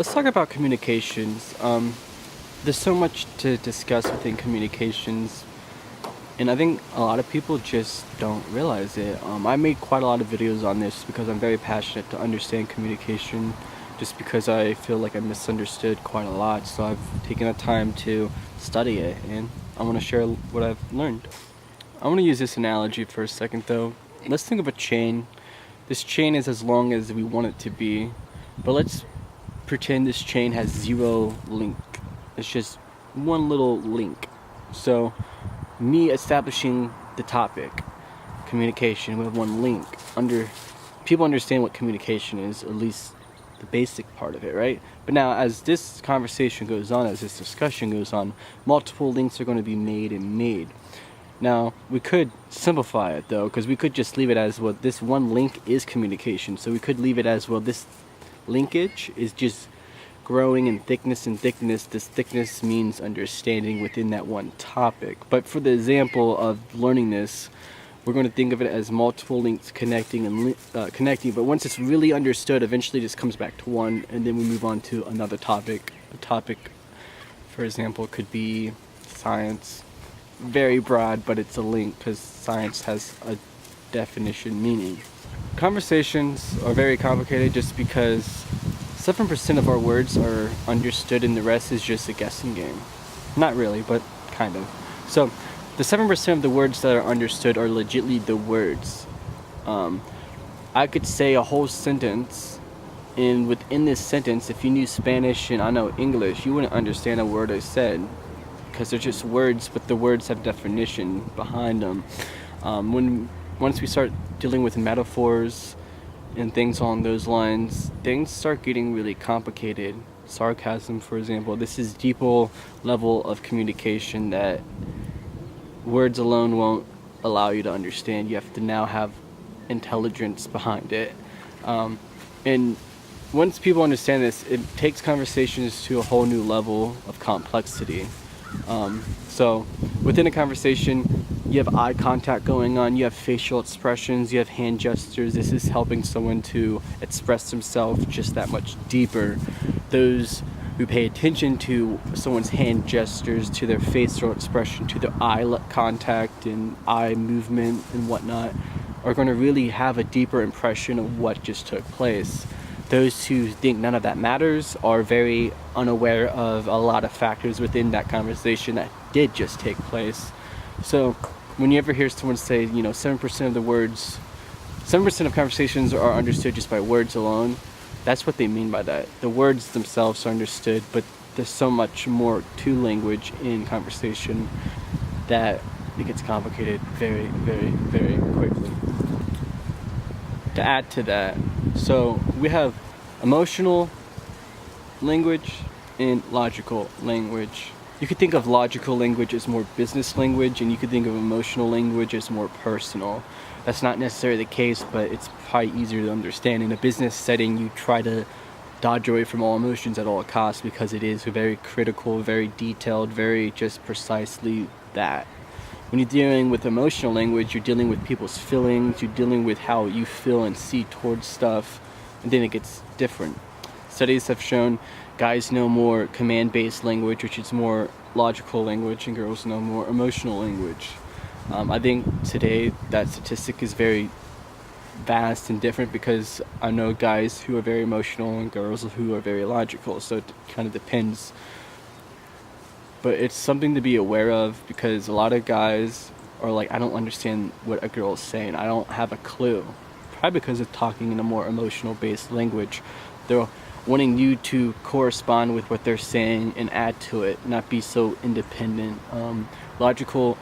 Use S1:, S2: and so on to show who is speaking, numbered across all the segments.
S1: Let's talk about communications. There's so much to discuss within communications, and I think a lot of people just don't realize it. I made quite a lot of videos on this because I'm very passionate to understand communication, just because I feel like I'm misunderstood quite a lot. So I've taken the time to study it, and I want to share what I've learned. I want to use this analogy for a second, though. Let's think of a chain. This chain is as long as we want it to be, but let's pretend this chain has zero link. It's just one little link. So me establishing the topic, communication, with one link, people understand what communication is, at least the basic part of it, right? But now as this conversation goes on, as this discussion goes on, multiple links are going to be made. Now, we could simplify it, though, because we could just leave it as, well, this one link is communication. So we could leave it as, well, this linkage is just growing in thickness and thickness. This thickness means understanding within that one topic. But for the example of learning this, we're going to think of it as multiple links connecting. But once it's really understood, eventually this comes back to one, and then we move on to another topic. A topic, for example, could be science. Very broad, but it's a link because science has a definition meaning. Conversations are very complicated just because 7% of our words are understood and the rest is just a guessing game. Not really, but kind of. So the 7% of the words that are understood are legitly the words. I could say a whole sentence, and within this sentence, if you knew Spanish and I know English, you wouldn't understand a word I said, because they're just words, but the words have definition behind them. Once we start dealing with metaphors and things along those lines, things start getting really complicated. Sarcasm, for example, this is deeper level of communication that words alone won't allow you to understand. You have to now have intelligence behind it. And once people understand this, it takes conversations to a whole new level of complexity. So within a conversation, you have eye contact going on, you have facial expressions, you have hand gestures. This is helping someone to express themselves just that much deeper. Those who pay attention to someone's hand gestures, to their facial expression, to their eye contact and eye movement and whatnot, are going to really have a deeper impression of what just took place. Those who think none of that matters are very unaware of a lot of factors within that conversation that did just take place. So when you ever hear someone say, 7% of the words, 7% of conversations are understood just by words alone, that's what they mean by that. The words themselves are understood, but there's so much more to language in conversation that it gets complicated very, very, very quickly. To add to that, so we have emotional language and logical language. You could think of logical language as more business language, and you could think of emotional language as more personal. That's not necessarily the case, but it's probably easier to understand. In a business setting, you try to dodge away from all emotions at all costs because it is very critical, very detailed, very just precisely that. When you're dealing with emotional language, you're dealing with people's feelings, you're dealing with how you feel and see towards stuff, and then it gets different. Studies have shown guys know more command-based language, which is more logical language, and girls know more emotional language. I think today that statistic is very vast and different because I know guys who are very emotional and girls who are very logical, so it kind of depends. But it's something to be aware of because a lot of guys are like, I don't understand what a girl is saying. I don't have a clue. Probably because of talking in a more emotional based language. They're wanting you to correspond with what they're saying and add to it, not be so independent. Logical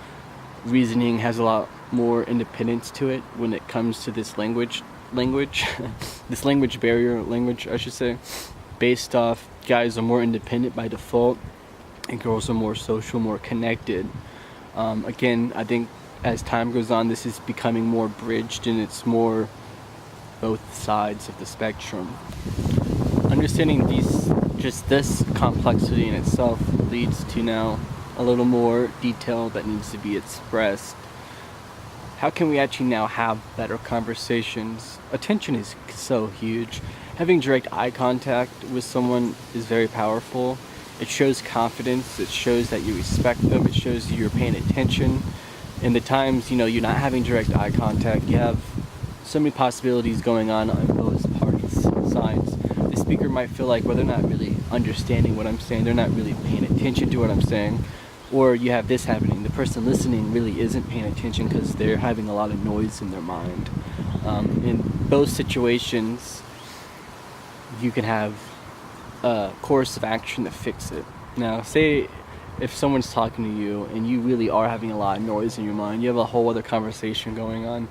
S1: reasoning has a lot more independence to it when it comes to this language, this language barrier, I should say, based off guys are more independent by default and girls are more social, more connected. Again, I think as time goes on, this is becoming more bridged and it's more both sides of the spectrum. Understanding this complexity in itself leads to now a little more detail that needs to be expressed. How can we actually now have better conversations? Attention is so huge. Having direct eye contact with someone is very powerful. It shows confidence, it shows that you respect them, it shows you're paying attention. And the times, you're not having direct eye contact, you have so many possibilities going on both parties' sides. The speaker might feel like, well, they're not really understanding what I'm saying, they're not really paying attention to what I'm saying. Or you have this happening, the person listening really isn't paying attention because they're having a lot of noise in their mind. In both situations, you can have a course of action to fix it. Now, say if someone's talking to you and you really are having a lot of noise in your mind, you have a whole other conversation going on,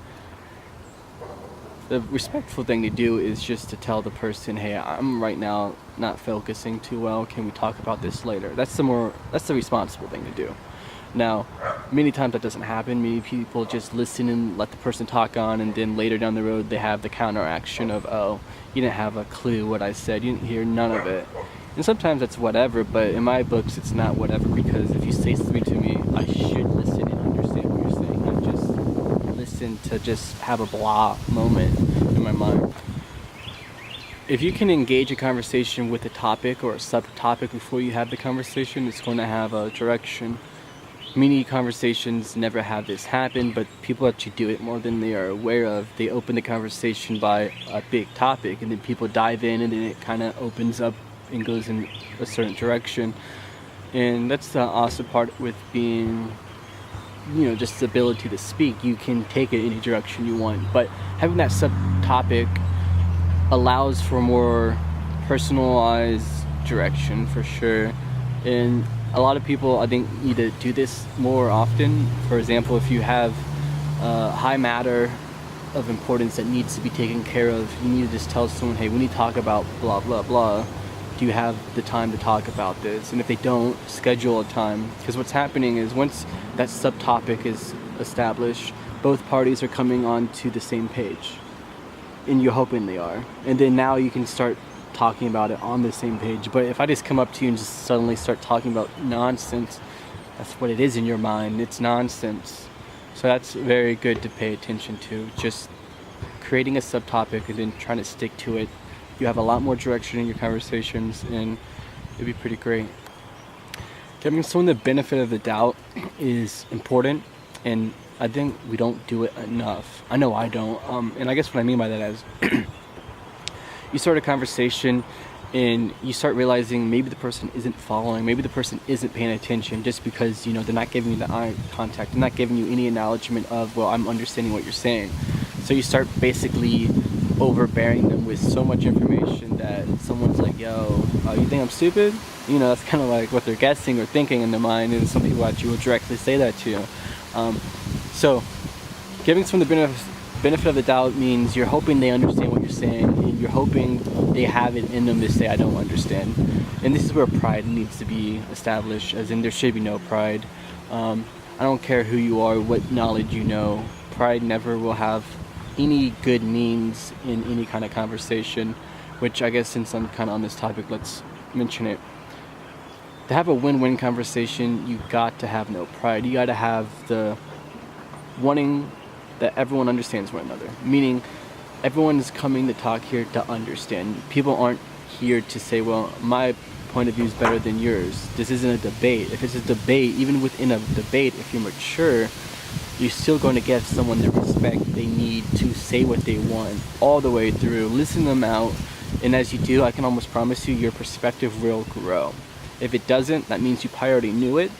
S1: the respectful thing to do is just to tell the person, hey, I'm right now not focusing too well, can we talk about this later? That's the responsible thing to do. Now, many times that doesn't happen. Many people just listen and let the person talk on, and then later down the road they have the counteraction of, oh, you didn't have a clue what I said, you didn't hear none of it. And sometimes that's whatever, but in my books it's not whatever, because if you say something to me, I should listen and understand what you're saying, not just listen to just have a blah moment in my mind. If you can engage a conversation with a topic or a subtopic before you have the conversation, it's going to have a direction. Many conversations never have this happen, but people actually do it more than they are aware of. They open the conversation by a big topic, and then people dive in, and then it kind of opens up and goes in a certain direction. And that's the awesome part with being, just the ability to speak. You can take it any direction you want, but having that subtopic allows for more personalized direction for sure. And a lot of people, I think, need to do this more often. For example, if you have high matter of importance that needs to be taken care of, you need to just tell someone, hey, we need to talk about blah blah blah, do you have the time to talk about this? And if they don't, schedule a time, because what's happening is once that subtopic is established, both parties are coming on to the same page, and you're hoping they are, and then now you can start talking about it on the same page. But if I just come up to you and just suddenly start talking about nonsense, that's what it is in your mind, it's nonsense. So that's very good to pay attention to, just creating a subtopic and then trying to stick to it. You have a lot more direction in your conversations, and it'd be pretty great. Giving someone the benefit of the doubt is important, and I think we don't do it enough. I know I don't, and I guess what I mean by that is you start a conversation and you start realizing maybe the person isn't following, maybe the person isn't paying attention, just because they're not giving you the eye contact, they're not giving you any acknowledgement of, well, I'm understanding what you're saying. So you start basically overbearing them with so much information that someone's like, yo, you think I'm stupid? That's kind of like what they're guessing or thinking in their mind, and some people actually will directly say that to you. So giving someone the benefit of the doubt means you're hoping they understand what you're saying, and you're hoping they have it in them to say, I don't understand. And this is where pride needs to be established, as in there should be no pride. I don't care who you are, what knowledge you know. Pride never will have any good means in any kind of conversation, which I guess since I'm kind of on this topic, let's mention it. To have a win-win conversation, you got to have no pride. You got to have the wanting that everyone understands one another, meaning everyone is coming to talk here to understand. People aren't here to say, well, my point of view is better than yours. This isn't a debate. If it's a debate, even within a debate, if you're mature, you're still going to give someone the respect they need to say what they want all the way through. Listen them out, and as you do, I can almost promise you your perspective will grow. If it doesn't, that means you probably already knew it.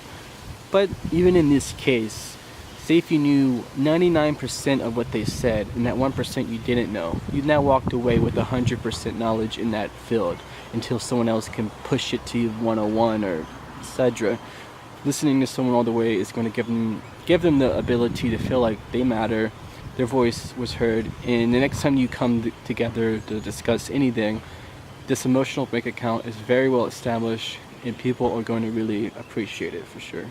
S1: But even in this case, say if you knew 99% of what they said and that 1% you didn't know, you've now walked away with 100% knowledge in that field until someone else can push it to you 101 or etc. Listening to someone all the way is going to give them the ability to feel like they matter, their voice was heard, and the next time you come together to discuss anything, this emotional bank account is very well established, and people are going to really appreciate it for sure.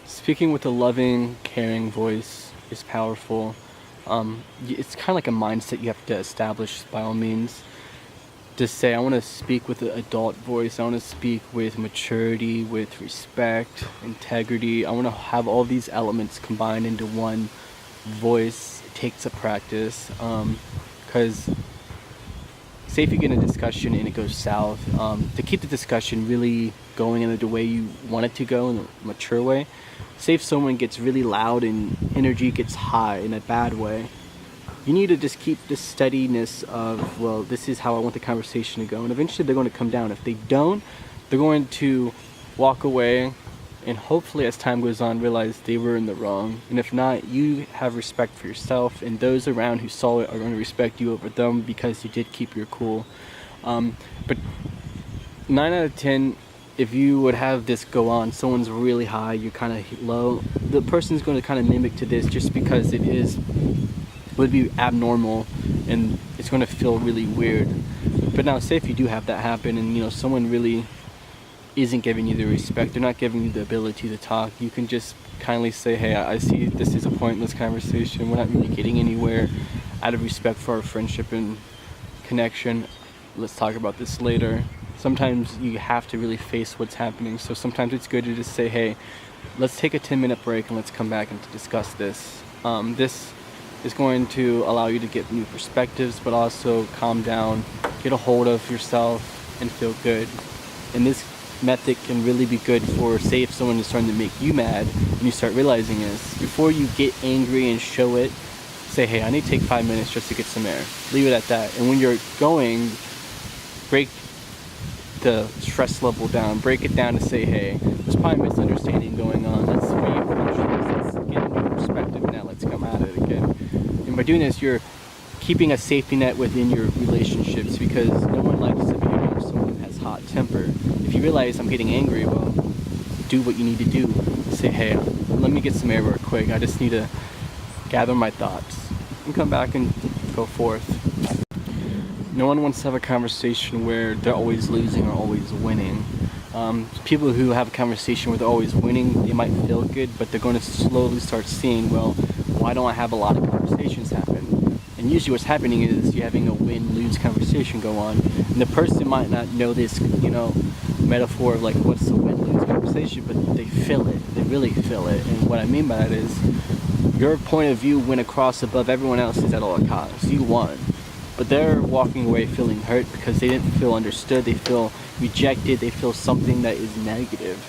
S1: Speaking with a loving, caring voice is powerful. It's kind of like a mindset you have to establish by all means. To say, I want to speak with an adult voice, I want to speak with maturity, with respect, integrity. I want to have all these elements combined into one voice. It takes a practice, because say if you get in a discussion and it goes south, to keep the discussion really going in the way you want it to go, in a mature way. Say if someone gets really loud and energy gets high in a bad way, you need to just keep the steadiness of, well, this is how I want the conversation to go, and eventually they're going to come down. If they don't, they're going to walk away, and hopefully as time goes on realize they were in the wrong. And if not, you have respect for yourself, and those around who saw it are going to respect you over them because you did keep your cool. But 9 out of 10, if you would have this go on, someone's really high, you're kind of low, the person's going to kind of mimic to this just because it would be abnormal and it's going to feel really weird. But now say if you do have that happen and someone really isn't giving you the respect, they're not giving you the ability to talk, you can just kindly say, hey, I see this is a pointless conversation, we're not really getting anywhere. Out of respect for our friendship and connection, let's talk about this later. Sometimes you have to really face what's happening, so sometimes it's good to just say, hey, let's take a 10-minute break and let's come back and to discuss this. This is going to allow you to get new perspectives, but also calm down, get a hold of yourself, and feel good. And this method can really be good for, say, if someone is starting to make you mad, and you start realizing this, before you get angry and show it, say, hey, I need to take 5 minutes just to get some air. Leave it at that. And when you're going, break the stress level down, break it down to say, hey, there's probably a misunderstanding going on, let's reapproach this, let's get a new perspective, now let's come at it again. And by doing this, you're keeping a safety net within your relationships, because no one likes to be around someone who has hot temper. If you realize I'm getting angry, well, do what you need to do. Say, hey, let me get some air real quick, I just need to gather my thoughts, and come back and go forth. No one wants to have a conversation where they're always losing or always winning. People who have a conversation where they're always winning, they might feel good, but they're going to slowly start seeing, well, why don't I have a lot of conversations happen? And usually what's happening is you're having a win-lose conversation go on, and the person might not know this, metaphor of like what's the win-lose conversation, but they feel it. They really feel it. And what I mean by that is your point of view went across above everyone else's at all costs. You won. But they're walking away feeling hurt because they didn't feel understood, they feel rejected, they feel something that is negative.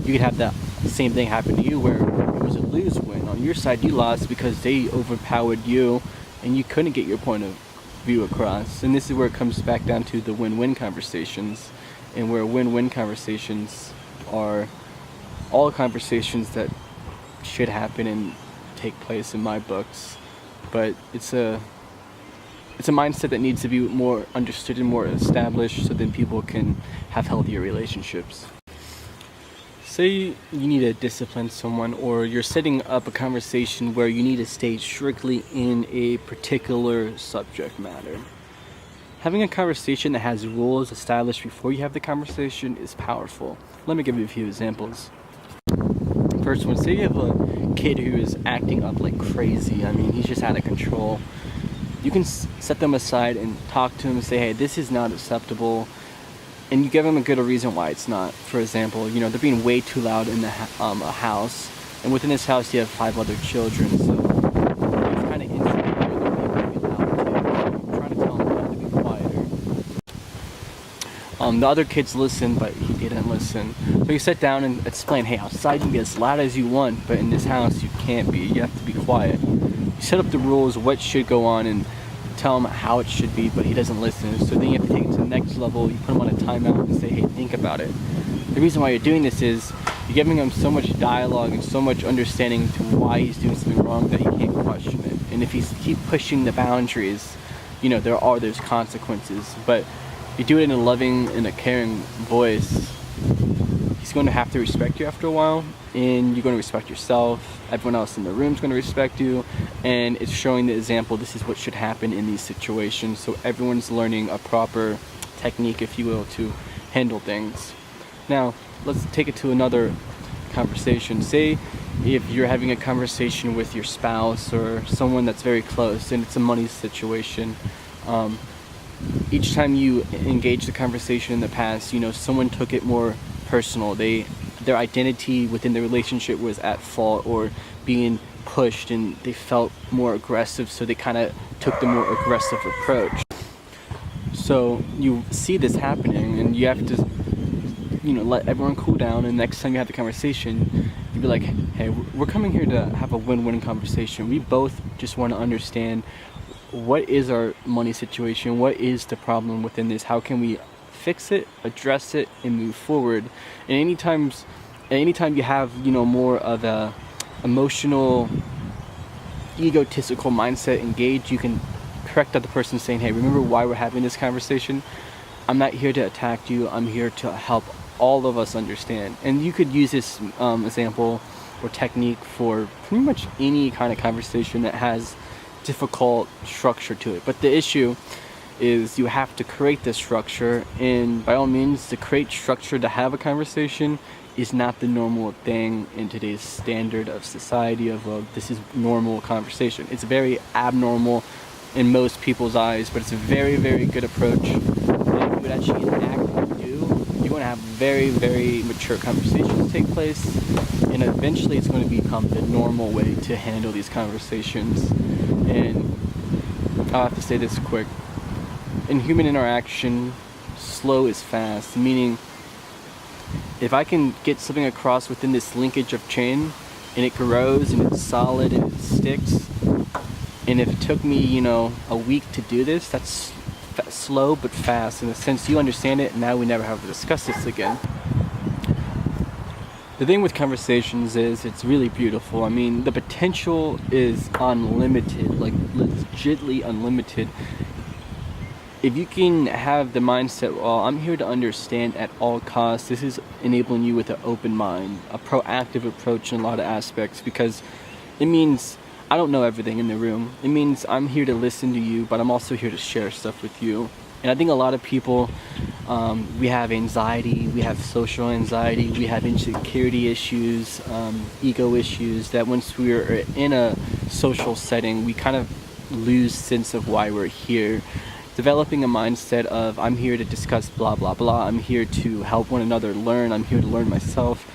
S1: You could have that same thing happen to you where it was a lose-win. On your side, you lost because they overpowered you and you couldn't get your point of view across. And this is where it comes back down to the win-win conversations, and where win-win conversations are all conversations that should happen and take place in my books. But it's a mindset that needs to be more understood and more established, so then people can have healthier relationships. Say you need to discipline someone, or you're setting up a conversation where you need to stay strictly in a particular subject matter. Having a conversation that has rules established before you have the conversation is powerful. Let me give you a few examples. First one, say you have a kid who is acting up like crazy. He's just out of control. You can set them aside and talk to them and say, hey, this is not acceptable, and you give them a good reason why it's not. For example, they're being way too loud in the a house, and within this house you have 5 other children, so it's kind of insecure that they be loud too. Try to tell them not to be quieter. The other kids listened, but he didn't listen. So you sit down and explain, hey, outside you can be as loud as you want, but in this house you can't be. You have to be quiet. You set up the rules, what should go on, and tell him how it should be, but he doesn't listen. So then you have to take it to the next level. You put him on a timeout and say, hey, think about it. The reason why you're doing this is you're giving him so much dialogue and so much understanding to why he's doing something wrong that he can't question it. And if he's keep pushing the boundaries, there's consequences. But you do it in a loving and a caring voice, he's going to have to respect you after a while, and you're going to respect yourself. Everyone else in the room is going to respect you, and it's showing the example. This is what should happen in these situations, so everyone's learning a proper technique, if you will, to handle things. Now, let's take it to another conversation. Say if you're having a conversation with your spouse or someone that's very close, and it's a money situation. Each time you engage the conversation in the past, someone took it more personal. Their identity within the relationship was at fault or being pushed, and they felt more aggressive, so they kind of took the more aggressive approach. So you see this happening, and you have to, let everyone cool down. And next time you have the conversation, you'd be like, hey, we're coming here to have a win-win conversation. We both just want to understand what is our money situation, what is the problem within this, how can we fix it, address it, and move forward. And anytime you have, more of a emotional, egotistical mindset engaged, you can correct the other person, saying, hey, remember why we're having this conversation? I'm not here to attack you, I'm here to help all of us understand. And you could use this example or technique for pretty much any kind of conversation that has difficult structure to it. But the issue is you have to create this structure, and by all means, to create structure to have a conversation is not the normal thing in today's standard of society of this is normal conversation. It's very abnormal in most people's eyes, but it's a very, very good approach. And if you would actually enact and do, you're going to have very, very mature conversations take place, and eventually it's going to become the normal way to handle these conversations. And I'll have to say this quick. In human interaction, slow is fast, meaning if I can get something across within this linkage of chain, and it grows and it's solid and it sticks, and if it took me, a week to do this, that's slow but fast. In the sense you understand it, and now we never have to discuss this again. The thing with conversations is it's really beautiful. I mean, the potential is unlimited, like legitly unlimited. If you can have the mindset, well, I'm here to understand at all costs, this is enabling you with an open mind, a proactive approach in a lot of aspects, because it means I don't know everything in the room. It means I'm here to listen to you, but I'm also here to share stuff with you. And I think a lot of people, we have anxiety, we have social anxiety, we have insecurity issues, ego issues, that once we're in a social setting, we kind of lose sense of why we're here. Developing a mindset of, I'm here to discuss blah, blah, blah, I'm here to help one another learn, I'm here to learn myself,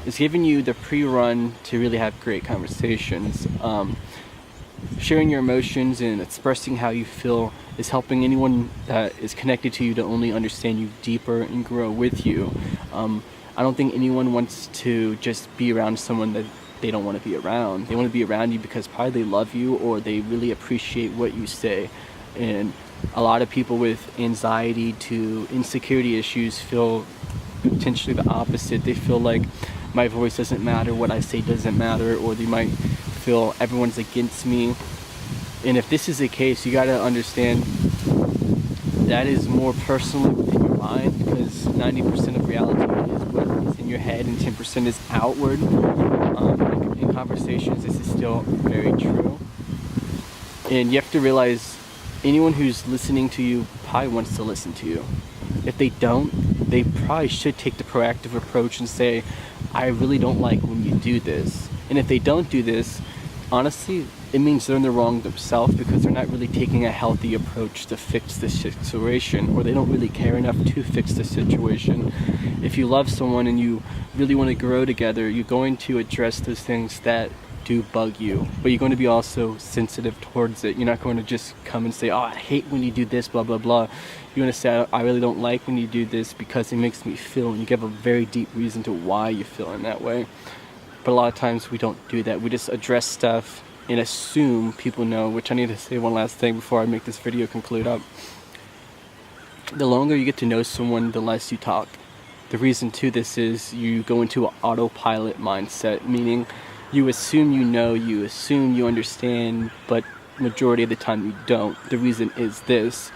S1: is giving you the pre-run to really have great conversations. Sharing your emotions and expressing how you feel is helping anyone that is connected to you to only understand you deeper and grow with you. I don't think anyone wants to just be around someone that they don't want to be around. They want to be around you because probably they love you or they really appreciate what you say. And a lot of people with anxiety to insecurity issues feel potentially the opposite. They feel like my voice doesn't matter, what I say doesn't matter, or they might feel everyone's against me. And if this is the case, you got to understand that is more personally within your mind, because 90% of reality is what is in your head and 10% is outward. In conversations, this is still very true. And you have to realize anyone who's listening to you probably wants to listen to you. If they don't, they probably should take the proactive approach and say, I really don't like when you do this. And if they don't do this, honestly, it means they're in the wrong themselves, because they're not really taking a healthy approach to fix this situation, or they don't really care enough to fix the situation. If you love someone and you really want to grow together, you're going to address those things that do bug you, but you're going to be also sensitive towards it. You're not going to just come and say, oh, I hate when you do this, blah, blah, blah. You're going to say, I really don't like when you do this because it makes me feel, and you give a very deep reason to why you feel in that way. But a lot of times we don't do that. We just address stuff and assume people know, which I need to say one last thing before I make this video conclude up. The longer you get to know someone, the less you talk. The reason to this is you go into an autopilot mindset, meaning you assume you assume you understand, but majority of the time you don't. The reason is this.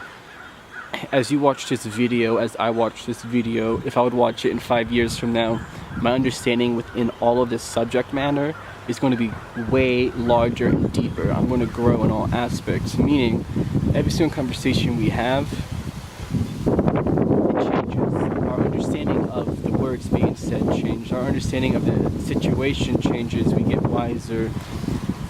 S1: As you watch this video, as I watch this video, if I would watch it in 5 years from now, my understanding within all of this subject matter is going to be way larger and deeper. I'm going to grow in all aspects, meaning every single conversation we have, it changes. Our understanding of the words being said changes. Our understanding of the situation changes. We get wiser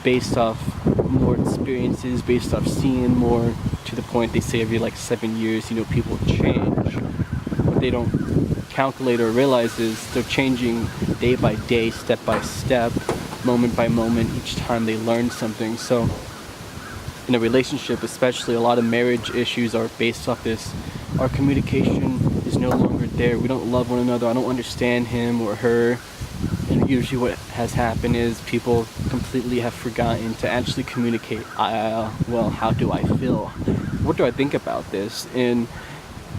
S1: based off more experiences, based off seeing more, to the point they say every 7 years, people change. What they don't calculate or realize is they're changing day by day, step by step, moment by moment, each time they learn something. So in a relationship especially, a lot of marriage issues are based off this. Our communication is no longer there. We don't love one another. I don't understand him or her. And usually what has happened is people completely have forgotten to actually communicate. Well, how do I feel? What do I think about this? And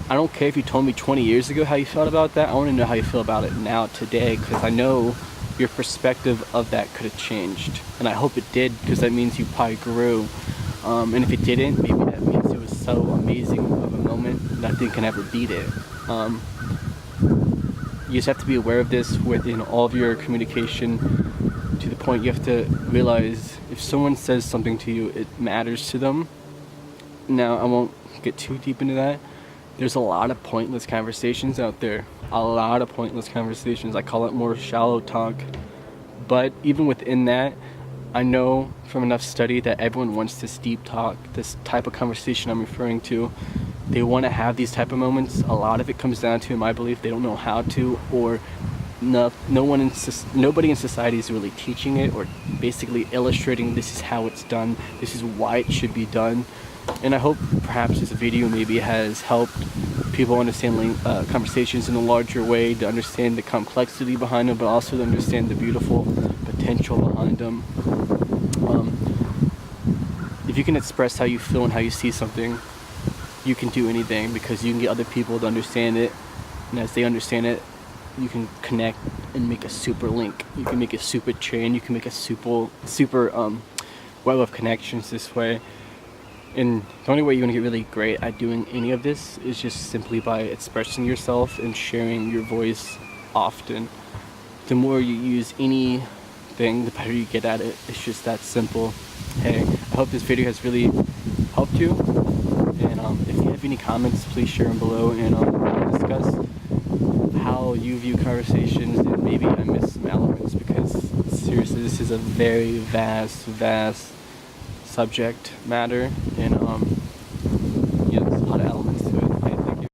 S1: I don't care if you told me 20 years ago how you felt about that. I want to know how you feel about it now, today, because I know your perspective of that could have changed. And I hope it did, because that means you probably grew. And if it didn't, maybe that means it was so amazing of a moment, nothing can ever beat it. You just have to be aware of this within all of your communication, to the point you have to realize if someone says something to you, it matters to them. Now, I won't get too deep into that. There's a lot of pointless conversations out there. A lot of pointless conversations. I call it more shallow talk. But even within that, I know from enough study that everyone wants this deep talk, this type of conversation I'm referring to. They want to have these type of moments. A lot of it comes down to, in my belief, they don't know how to, or nobody in society is really teaching it, or basically illustrating this is how it's done, this is why it should be done. And I hope perhaps this video maybe has helped people understand conversations in a larger way, to understand the complexity behind them, but also to understand the beautiful potential behind them. If you can express how you feel and how you see something, you can do anything, because you can get other people to understand it, and as they understand it, you can connect and make a super link. You can make a super chain. You can make a super web of connections this way. And the only way you're gonna get really great at doing any of this is just simply by expressing yourself and sharing your voice often. The more you use anything, the better you get at it. It's just that simple. Hey, I hope this video has really helped you. And if you have any comments, please share them below, and we'll discuss how you view conversations, and maybe I missed some elements, because seriously, this is a very vast subject matter, and